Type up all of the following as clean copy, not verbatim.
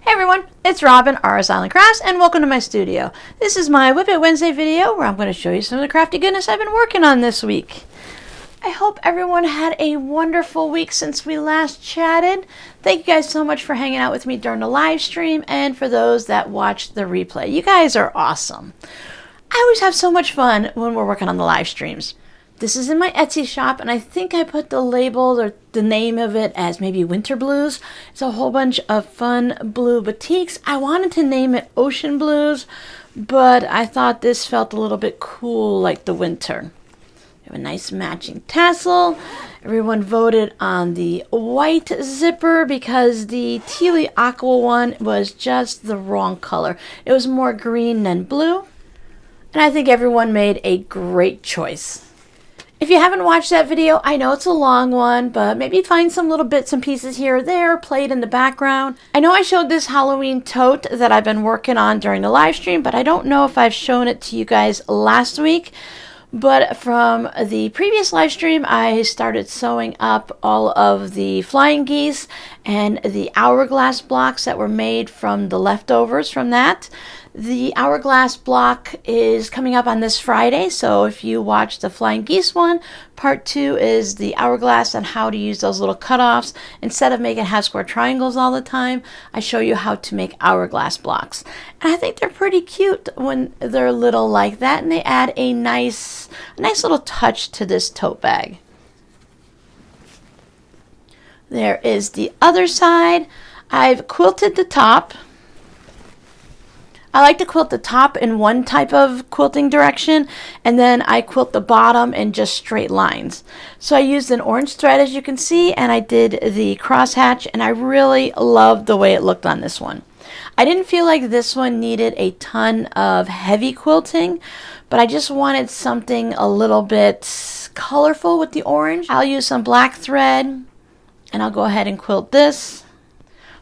Hey everyone, it's Robin, RS Island Crafts, and welcome to my studio. This is my WiP It Wednesday video where I'm going to show you some of the crafty goodness I've been working on this week. I hope everyone had a wonderful week since we last chatted. Thank you guys so much for hanging out with me during the live stream and for those that watched the replay. You guys are awesome. I always have so much fun when we're working on the live streams. This is in my Etsy shop, and I think I put the label or the name of it as maybe Winter Blues. It's a whole bunch of fun blue batiks. I wanted to name it Ocean Blues, but I thought this felt a little bit cool like the winter. We have a nice matching tassel. Everyone voted on the white zipper because the tealy aqua one was just the wrong color. It was more green than blue, and I think everyone made a great choice. If you haven't watched that video, I know it's a long one, but maybe find some little bits and pieces here or there played in the background. I know I showed this Halloween tote that I've been working on during the live stream, but I don't know if I've shown it to you guys last week. But from the previous live stream, I started sewing up all of the flying geese and the hourglass blocks that were made from the leftovers from that. The hourglass block is coming up on this Friday, so if you watch the flying geese one, part 2 is the hourglass and how to use those little cutoffs. Instead of making half square triangles all the time, I show you how to make hourglass blocks. And I think they're pretty cute when they're little like that, and they add a nice little touch to this tote bag. There is the other side. I've quilted the top. I like to quilt the top in one type of quilting direction, and then I quilt the bottom in just straight lines. So I used an orange thread, as you can see, and I did the crosshatch, and I really loved the way it looked on this one. I didn't feel like this one needed a ton of heavy quilting, but I just wanted something a little bit colorful with the orange. I'll use some black thread, and I'll go ahead and quilt this.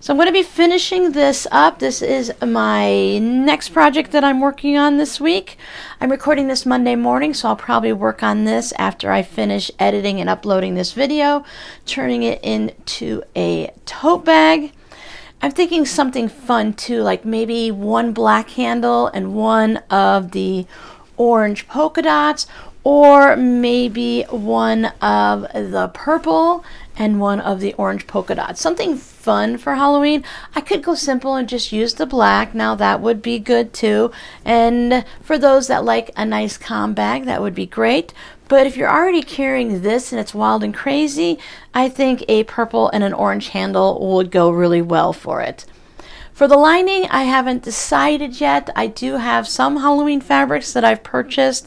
So I'm going to be finishing this up. This is my next project that I'm working on this week. I'm recording this Monday morning, so I'll probably work on this after I finish editing and uploading this video, turning it into a tote bag. I'm thinking something fun too, like maybe one black handle and one of the orange polka dots, or maybe one of the purple and one of the orange polka dots. Something fun for Halloween. I could go simple and just use the black. Now that would be good too. And for those that like a nice calm bag, that would be great. But if you're already carrying this and it's wild and crazy, I think a purple and an orange handle would go really well for it. For the lining, I haven't decided yet. I do have some Halloween fabrics that I've purchased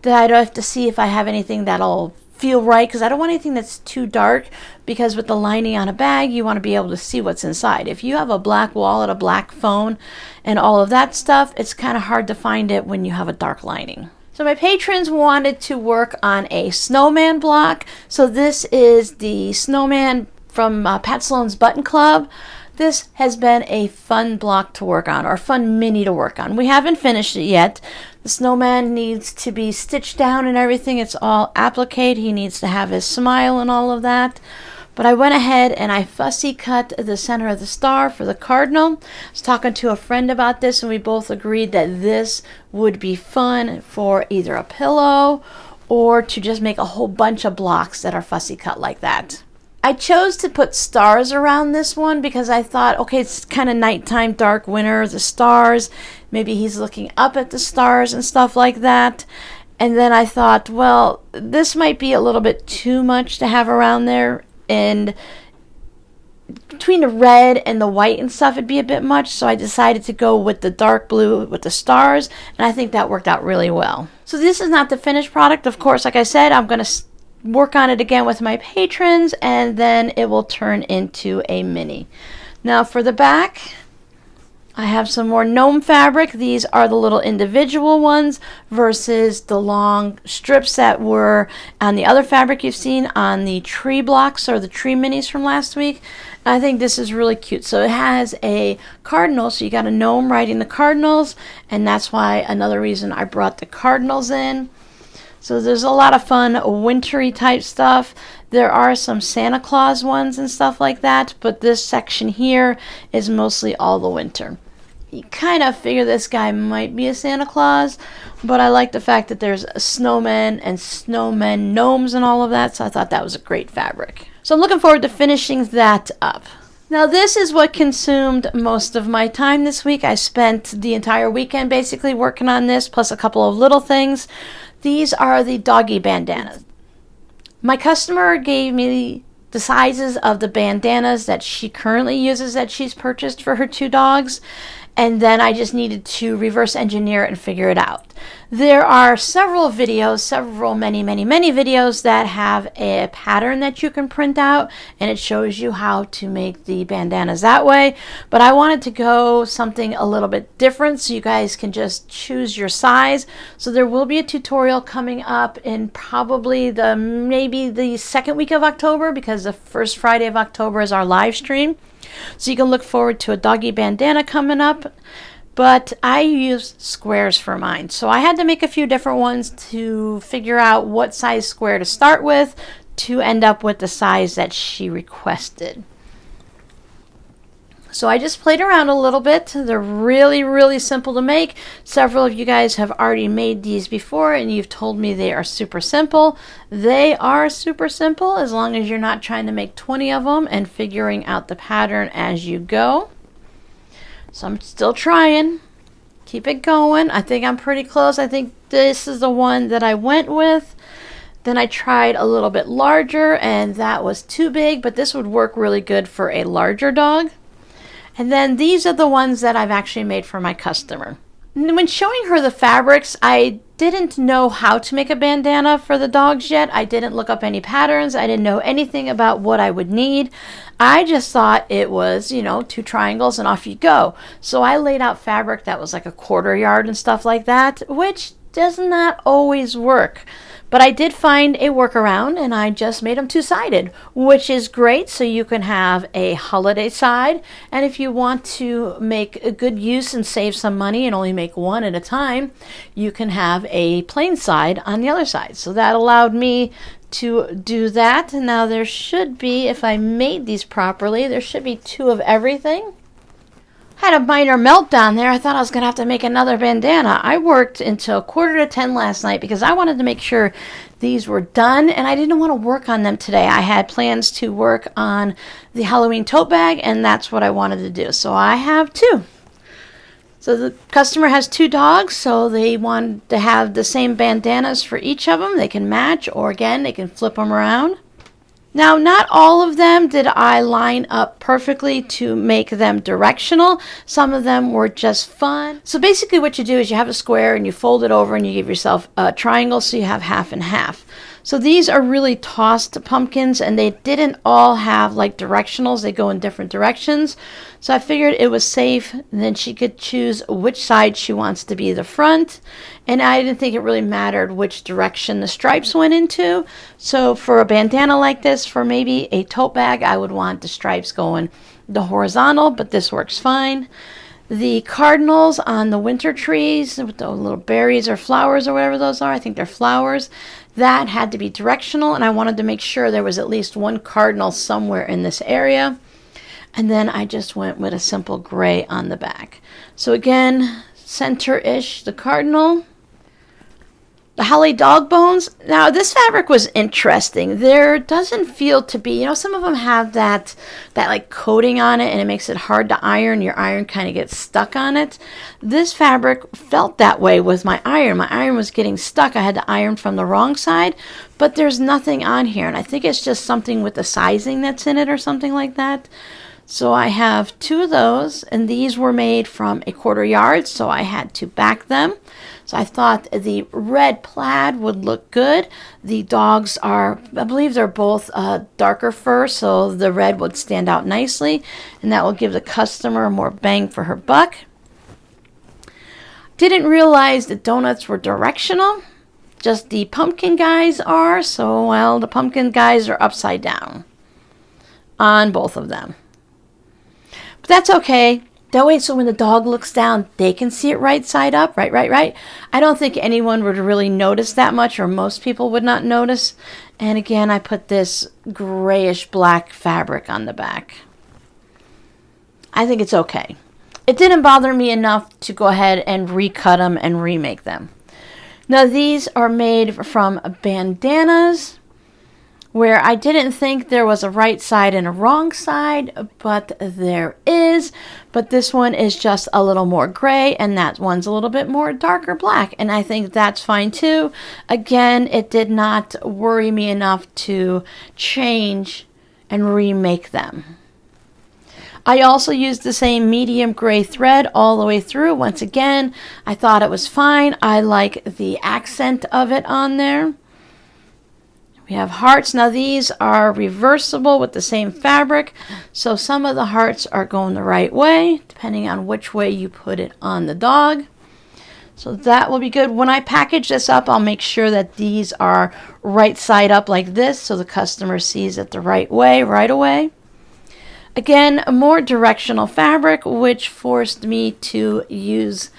that I have to see if I have anything that'll feel right, because I don't want anything that's too dark, because with the lining on a bag you want to be able to see what's inside. If you have a black wallet, a black phone, and all of that stuff, it's kind of hard to find it when you have a dark lining. So my patrons wanted to work on a snowman block. So this is the snowman from Pat Sloan's Button Club. This has been a fun block to work on, or fun mini to work on. We haven't finished it yet. The snowman needs to be stitched down and everything. It's all appliqué. He needs to have his smile and all of that. But I went ahead and I fussy cut the center of the star for the cardinal. I was talking to a friend about this, and we both agreed that this would be fun for either a pillow or to just make a whole bunch of blocks that are fussy cut like that. I chose to put stars around this one because I thought, okay, it's kind of nighttime, dark winter, the stars, maybe he's looking up at the stars and stuff like that. And then I thought, well, this might be a little bit too much to have around there, and between the red and the white and stuff, it'd be a bit much, so I decided to go with the dark blue with the stars, and I think that worked out really well. So this is not the finished product. Of course, like I said, I'm going to work on it again with my patrons, and then it will turn into a mini. Now for the back, I have some more gnome fabric. These are the little individual ones versus the long strips that were on the other fabric you've seen on the tree blocks or the tree minis from last week. I think this is really cute. So it has a cardinal, so you got a gnome riding the cardinals, and that's why another reason I brought the cardinals in. So there's a lot of fun wintry type stuff. There are some Santa Claus ones and stuff like that, but this section here is mostly all the winter. You kind of figure this guy might be a Santa Claus, but I like the fact that there's snowmen and snowmen gnomes and all of that, so I thought that was a great fabric. So I'm looking forward to finishing that up. Now this is what consumed most of my time this week. I spent the entire weekend basically working on this, plus a couple of little things. These are the doggy bandanas. My customer gave me the sizes of the bandanas that she currently uses that she's purchased for her 2 dogs. And then I just needed to reverse engineer it and figure it out. There are several videos, many videos that have a pattern that you can print out, and it shows you how to make the bandanas that way. But I wanted to go something a little bit different so you guys can just choose your size. So there will be a tutorial coming up in probably maybe the 2nd week of October, because the first Friday of October is our live stream. So you can look forward to a doggy bandana coming up. But I use squares for mine. So I had to make a few different ones to figure out what size square to start with to end up with the size that she requested. So I just played around a little bit. They're really simple to make. Several of you guys have already made these before and you've told me they are super simple. They are super simple as long as you're not trying to make 20 of them and figuring out the pattern as you go. So I'm still trying. Keep it going. I think I'm pretty close. I think this is the one that I went with. Then I tried a little bit larger and that was too big, but this would work really good for a larger dog. And then these are the ones that I've actually made for my customer. When showing her the fabrics, I didn't know how to make a bandana for the dogs yet. I didn't look up any patterns. I didn't know anything about what I would need. I just thought it was, 2 triangles and off you go. So I laid out fabric that was like a 1/4 yard and stuff like that, which does not always work. But I did find a workaround and I just made them 2-sided, which is great. So you can have a holiday side. And if you want to make a good use and save some money and only make one at a time, you can have a plain side on the other side. So that allowed me to do that. And now there should be, if I made these properly, there should be 2 of everything. Had a minor meltdown there. I thought I was going to have to make another bandana. I worked until 9:45 last night because I wanted to make sure these were done and I didn't want to work on them today. I had plans to work on the Halloween tote bag and that's what I wanted to do. So I have 2. So the customer has 2 dogs, so they want to have the same bandanas for each of them. They can match, or again, they can flip them around. Now, not all of them did I line up perfectly to make them directional. Some of them were just fun. So basically what you do is you have a square and you fold it over and you give yourself a triangle so you have half and half. So these are really tossed pumpkins and they didn't all have like directionals. They go in different directions. So I figured it was safe. And then she could choose which side she wants to be the front. And I didn't think it really mattered which direction the stripes went into. So for a bandana like this, for maybe a tote bag, I would want the stripes going the horizontal, but this works fine. The cardinals on the winter trees with the little berries or flowers or whatever those are, I think they're flowers, that had to be directional, and I wanted to make sure there was at least 1 cardinal somewhere in this area. And then I just went with a simple gray on the back. So again, center-ish the cardinal. The holly dog bones. Now this fabric was interesting. There doesn't feel to be, some of them have that like coating on it and it makes it hard to iron. Your iron kind of gets stuck on it. This fabric felt that way with my iron. My iron was getting stuck. I had to iron from the wrong side, but there's nothing on here. And I think it's just something with the sizing that's in it or something like that. So I have 2 of those, and these were made from a 1/4 yard, so I had to back them. So I thought the red plaid would look good. The dogs are, I believe they're both darker fur, so the red would stand out nicely, and that will give the customer more bang for her buck. Didn't realize the donuts were directional. Just the pumpkin guys are, so well, the pumpkin guys are upside down on both of them. But that's okay. That way, so when the dog looks down, they can see it right side up, right. I don't think anyone would really notice that much, or most people would not notice. And again, I put this grayish black fabric on the back. I think it's okay. It didn't bother me enough to go ahead and recut them and remake them. Now, these are made from bandanas, where I didn't think there was a right side and a wrong side, but there is. But this one is just a little more gray, and that one's a little bit more darker black, and I think that's fine too. Again, it did not worry me enough to change and remake them. I also used the same medium gray thread all the way through. Once again, I thought it was fine. I like the accent of it on there. We have hearts. Now these are reversible with the same fabric, so some of the hearts are going the right way, depending on which way you put it on the dog. So that will be good. When I package this up, I'll make sure that these are right side up like this, so the customer sees it the right way, right away. Again, more directional fabric, which forced me to use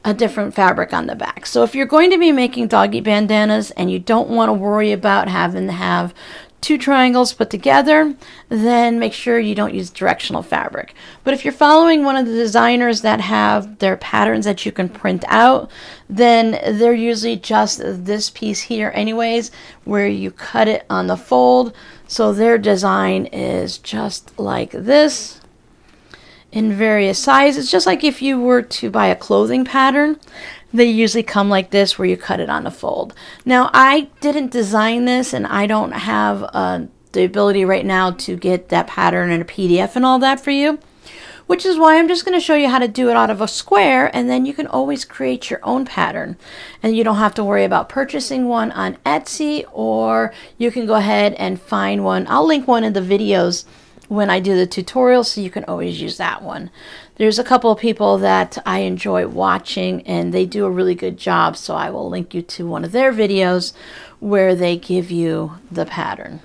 a different fabric on the back. So if you're going to be making doggy bandanas and you don't want to worry about having to have two triangles put together, then make sure you don't use directional fabric. But if you're following one of the designers that have their patterns that you can print out, then they're usually just this piece here anyways, where you cut it on the fold. So their design is just like this, in various sizes, just like if you were to buy a clothing pattern, they usually come like this where you cut it on the fold. Now, I didn't design this, and I don't have the ability right now to get that pattern in a PDF and all that for you, which is why I'm just going to show you how to do it out of a square, and then you can always create your own pattern, and you don't have to worry about purchasing one on Etsy, or you can go ahead and find one. I'll link one in the videos when I do the tutorial, so you can always use that one. There's a couple of people that I enjoy watching, and they do a really good job, so I will link you to one of their videos where they give you the pattern.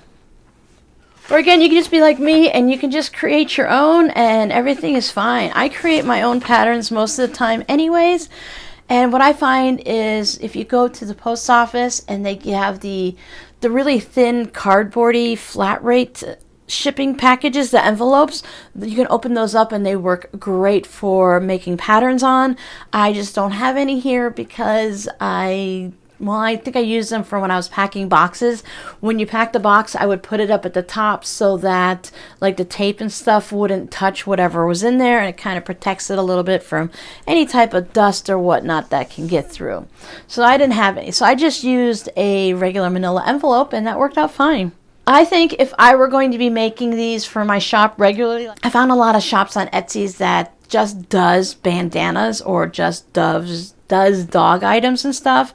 Or again, you can just be like me and you can just create your own, and everything is fine. I create my own patterns most of the time anyways, and what I find is if you go to the post office and they have the really thin cardboardy flat rate shipping packages, the envelopes, you can open those up and they work great for making patterns on. I just don't have any here because I think I used them for when I was packing boxes. When you pack the box, I would put it up at the top so that like the tape and stuff wouldn't touch whatever was in there, and it kind of protects it a little bit from any type of dust or whatnot that can get through. So I didn't have any. So I just used a regular manila envelope, and that worked out fine. I think if I were going to be making these for my shop regularly, I found a lot of shops on Etsy that just does bandanas or just does dog items and stuff.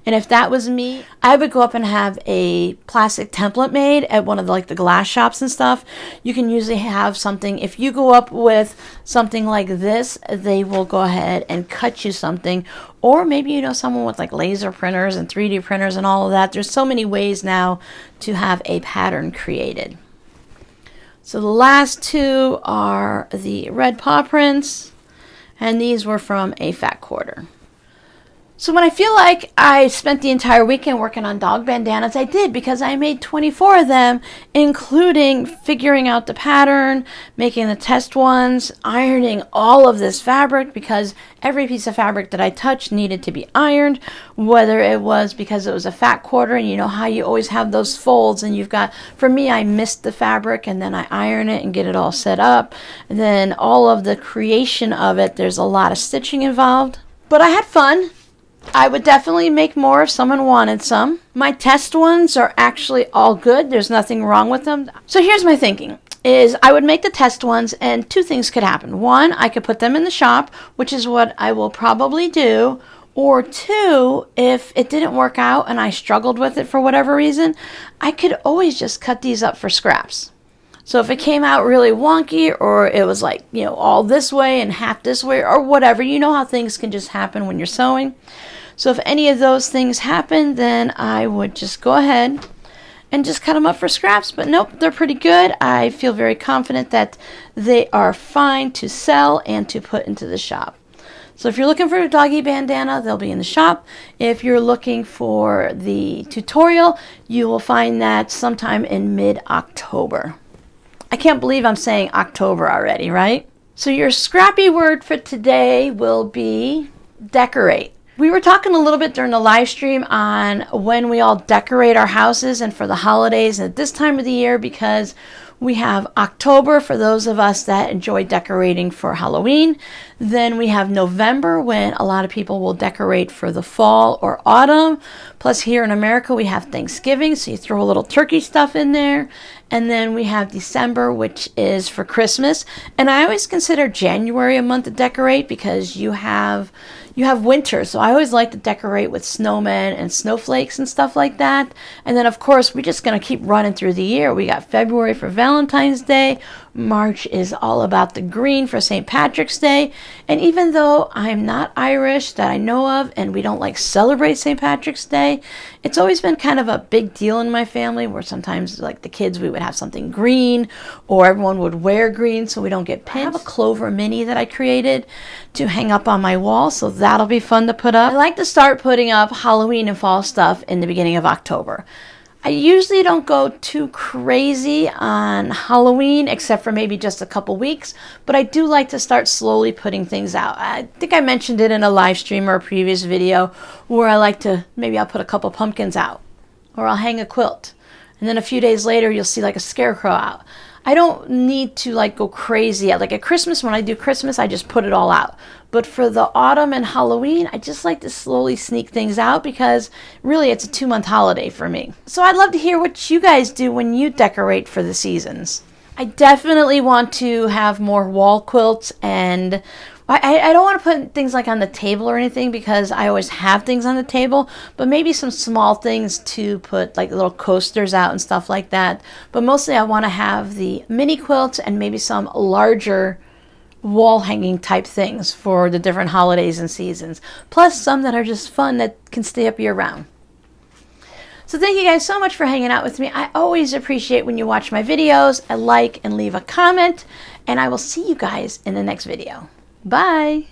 And if that was me, I would go up and have a plastic template made at one of the glass shops and stuff. You can usually have something, if you go up with something like this, they will go ahead and cut you something. Or maybe you know someone with like laser printers and 3D printers and all of that. There's so many ways now to have a pattern created. So the last two are the red paw prints, and these were from a fat quarter. So when I feel like I spent the entire weekend working on dog bandanas, I did, because I made 24 of them, including figuring out the pattern, making the test ones, ironing all of this fabric, because every piece of fabric that I touched needed to be ironed, whether it was because it was a fat quarter, and you know how you always have those folds, and you've got, for me, I mist the fabric, and then I iron it and get it all set up, and then all of the creation of it, there's a lot of stitching involved, but I had fun. I would definitely make more if someone wanted some. My test ones are actually all good. There's nothing wrong with them. So here's my thinking, is I would make the test ones, and two things could happen. One, I could put them in the shop, which is what I will probably do. Or two, if it didn't work out and I struggled with it for whatever reason, I could always just cut these up for scraps. So if it came out really wonky, or it was like, all this way and half this way or whatever, you know how things can just happen when you're sewing. So if any of those things happen, then I would just go ahead and just cut them up for scraps. But nope, they're pretty good. I feel very confident that they are fine to sell and to put into the shop. So if you're looking for a doggy bandana, they'll be in the shop. If you're looking for the tutorial, you will find that sometime in mid-October. I can't believe I'm saying October already, right? So your scrappy word for today will be decorate. We were talking a little bit during the live stream on when we all decorate our houses and for the holidays at this time of the year, because we have October for those of us that enjoy decorating for Halloween. Then we have November when a lot of people will decorate for the fall or autumn. Plus here in America we have Thanksgiving, so you throw a little turkey stuff in there. And then we have December, which is for Christmas. And I always consider January a month to decorate because you have winter. So I always like to decorate with snowmen and snowflakes and stuff like that. And then of course we're just going to keep running through the year. We got February for Valentine's Day. March is all about the green for St. Patrick's Day. And even though I'm not Irish that I know of and we don't like celebrate St. Patrick's Day, it's always been kind of a big deal in my family where sometimes like the kids, we would have something green or everyone would wear green so we don't get pinched. I have a clover mini that I created to hang up on my wall, so that'll be fun to put up. I like to start putting up Halloween and fall stuff in the beginning of October. I usually don't go too crazy on Halloween except for maybe just a couple weeks, but I do like to start slowly putting things out. I think I mentioned it in a live stream or a previous video where I like to, maybe I'll put a couple pumpkins out or I'll hang a quilt. And then a few days later you'll see like a scarecrow out. I don't need to like go crazy. Like at Christmas, when I do Christmas, I just put it all out. But for the autumn and Halloween, I just like to slowly sneak things out because really it's a 2-month holiday for me. So I'd love to hear what you guys do when you decorate for the seasons. I definitely want to have more wall quilts, and I don't want to put things like on the table or anything because I always have things on the table, but maybe some small things to put like little coasters out and stuff like that. But mostly I want to have the mini quilts and maybe some larger wall hanging type things for the different holidays and seasons. Plus some that are just fun that can stay up year round. So thank you guys so much for hanging out with me. I always appreciate when you watch my videos, a like and leave a comment, and I will see you guys in the next video. Bye!